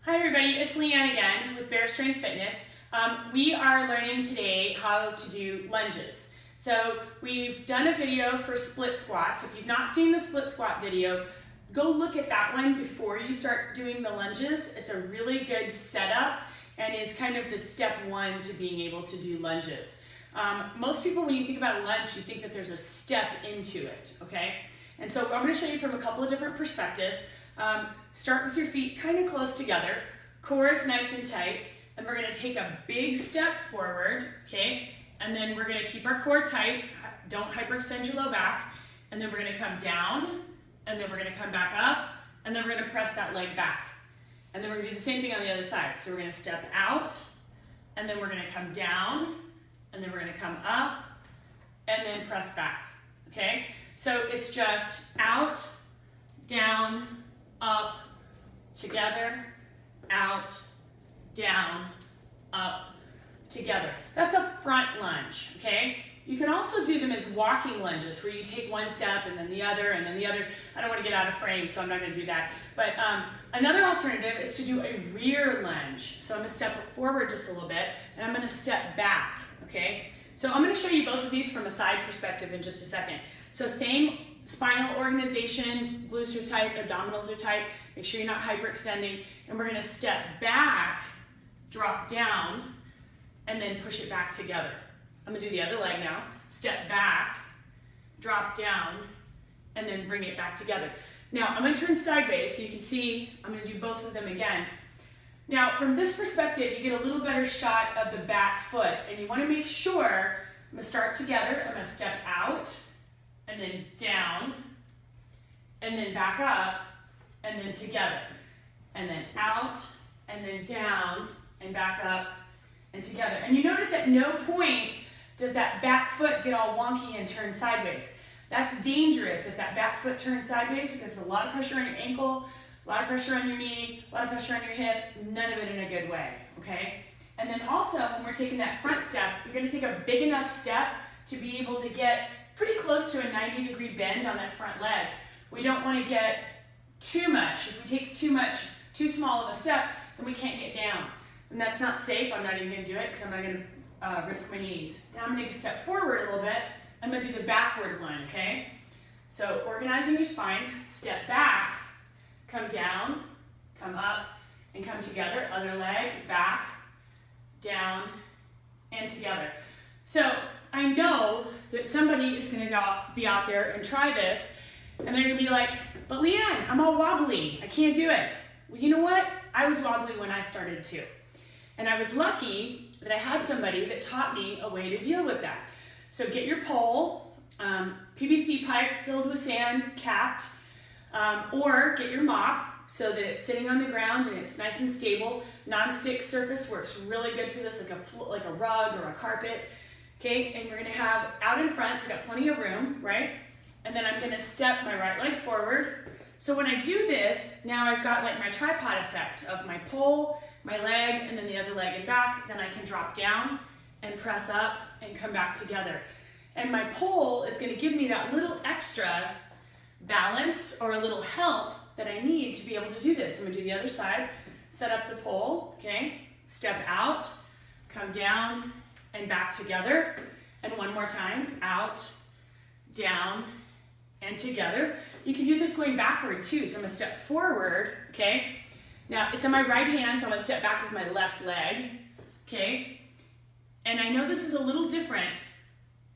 Hi everybody, it's LeAnn again with Bear Strength Fitness. We are learning today how to do lunges. So we've done a video for split squats. If you've not seen the split squat video, go look at that one before you start doing the lunges. It's a really good setup and is kind of the step one to being able to do lunges. Most people, when you think about a lunge, you think that there's a step into it, okay? And so I'm going to show you from a couple of different perspectives. Start with your feet kind of close together, core is nice and tight, and we're going to take a big step forward, okay? And then we're going to keep our core tight, don't hyperextend your low back, and then we're going to come down, and then we're going to come back up, and then we're going to press that leg back. And then we're going to do the same thing on the other side. So we're going to step out, and then we're going to come down, and then we're going to come up, and then press back, okay? So it's just out, down, up, together, out, down, up, together. That's a front lunge, okay? You can also do them as walking lunges where you take one step and then the other and then the other. I don't want to get out of frame, so I'm not going to do that. But another alternative is to do a rear lunge. So I'm going to step forward just a little bit and I'm going to step back, okay? So I'm going to show you both of these from a side perspective in just a second. So same spinal organization, glutes are tight, abdominals are tight, make sure you're not hyperextending, and we're going to step back, drop down, and then push it back together. I'm going to do the other leg now. Step back, drop down, and then bring it back together. Now I'm going to turn sideways so you can see, I'm going to do both of them again. Now from this perspective, you get a little better shot of the back foot, and you want to make sure, I'm going to start together, I'm going to step out, and then down, and then back up, and then together, and then out, and then down, and back up, and together. And you notice at no point does that back foot get all wonky and turn sideways. That's dangerous if that back foot turns sideways because it's a lot of pressure on your ankle, a lot of pressure on your knee, a lot of pressure on your hip, none of it in a good way, okay? And then also when we're taking that front step, you're gonna take a big enough step to be able to get pretty close to a 90-degree bend on that front leg. We don't want to get too much. If we take too small of a step, then we can't get down. And that's not safe. I'm not even going to do it because I'm not going to risk my knees. Now I'm going to step forward a little bit. I'm going to do the backward one, okay? So organizing your spine, step back, come down, come up, and come together. Other leg, back, down, and together. So I know that somebody is going to be out there and try this, and they're going to be like, but LeAnn, I'm all wobbly. I can't do it. Well, you know what? I was wobbly when I started too. And I was lucky that I had somebody that taught me a way to deal with that. So get your pole, PVC pipe filled with sand, capped, or get your mop so that it's sitting on the ground and it's nice and stable. Non-stick surface works really good for this, like a rug or a carpet. Okay, and we're gonna have out in front, so we've got plenty of room, right? And then I'm gonna step my right leg forward. So when I do this, now I've got like my tripod effect of my pole, my leg, and then the other leg and back. Then I can drop down and press up and come back together. And my pole is gonna give me that little extra balance or a little help that I need to be able to do this. I'm gonna do the other side, set up the pole, okay? Step out, come down, and back together, and one more time, out, down, and together. You can do this going backward too, so I'm gonna step forward, okay? Now, it's on my right hand, so I'm gonna step back with my left leg, okay? And I know this is a little different,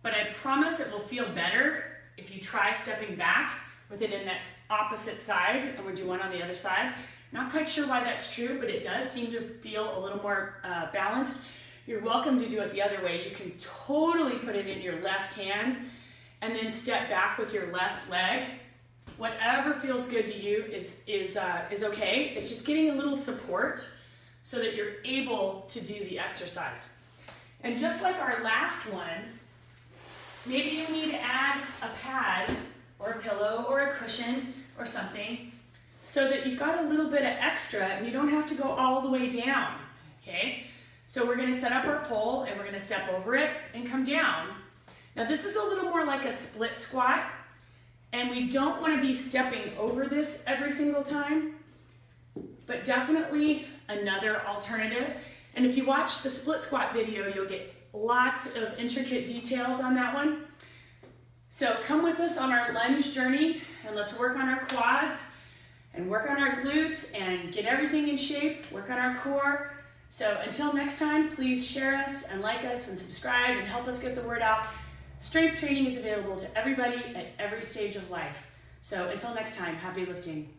but I promise it will feel better if you try stepping back with it in that opposite side, and we'll do one on the other side. Not quite sure why that's true, but it does seem to feel a little more balanced. You're welcome to do it the other way. You can totally put it in your left hand and then step back with your left leg. Whatever feels good to you is okay. It's just getting a little support so that you're able to do the exercise. And just like our last one, maybe you need to add a pad or a pillow or a cushion or something so that you've got a little bit of extra and you don't have to go all the way down, okay? So we're gonna set up our pole and we're gonna step over it and come down. Now this is a little more like a split squat, and we don't wanna be stepping over this every single time. but definitely another alternative. And if you watch the split squat video, you'll get lots of intricate details on that one. So come with us on our lunge journey and let's work on our quads and work on our glutes and get everything in shape, work on our core. So until next time, please share us and like us and subscribe and help us get the word out. Strength training is available to everybody at every stage of life. So until next time, happy lifting.